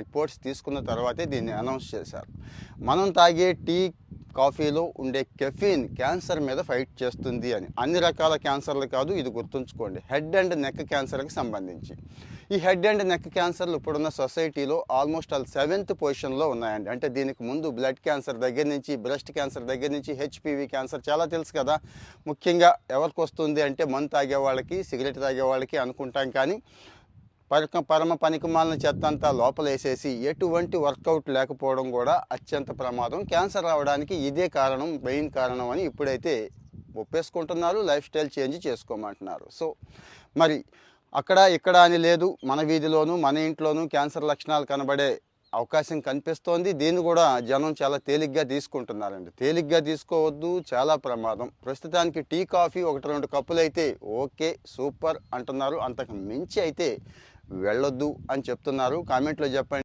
Reports తీసుకున్న తర్వాతే దీన్ని అనౌన్స్ చేశారు. మనం తాగే టీ, కాఫీలో ఉండే కెఫీన్ క్యాన్సర్ మీద ఫైట్ చేస్తుంది అని. అన్ని రకాల క్యాన్సర్లు కాదు, ఇది గుర్తుంచుకోండి. హెడ్ అండ్ నెక్ క్యాన్సర్కి సంబంధించి ఈ హెడ్ అండ్ నెక్ క్యాన్సర్లు ఇప్పుడున్న సొసైటీలో ఆల్మోస్ట్ ఆల్ 7th పొజిషన్లో ఉన్నాయండి. అంటే దీనికి ముందు బ్లడ్ క్యాన్సర్ దగ్గర నుంచి, బ్రెస్ట్ క్యాన్సర్ దగ్గర నుంచి, హెచ్పివి క్యాన్సర్ చాలా తెలుసు కదా. ముఖ్యంగా ఎవరికి వస్తుంది అంటే మందు తాగే వాళ్ళకి, సిగరెట్ తాగే వాళ్ళకి అనుకుంటాం. కానీ పరమ పనికిమాలిన చెత్త అంతా లోపలేసేసి ఎటువంటి వర్కౌట్ లేకపోవడం కూడా అత్యంత ప్రమాదం. క్యాన్సర్ రావడానికి ఇదే కారణం, మెయిన్ కారణం అని ఇప్పుడైతే ఒప్పేసుకుంటున్నారు. లైఫ్ స్టైల్ చేంజ్ చేసుకోమంటున్నారు. సో మరి అక్కడ ఇక్కడ అని లేదు, మన వీధిలోనూ మన ఇంట్లోనూ క్యాన్సర్ లక్షణాలు కనబడే అవకాశం కనిపిస్తోంది. దీన్ని కూడా జనం చాలా తేలిగ్గా తీసుకుంటున్నారండి. తేలిగ్గా తీసుకోవద్దు, చాలా ప్రమాదం. ప్రస్తుతానికి టీ, కాఫీ 1-2 కప్పులు అయితే ఓకే, సూపర్ అంటున్నారు. అంతకు మించి అయితే వెళ్ళొద్దు అని చెప్తున్నారు. కామెంట్లో చెప్పండి.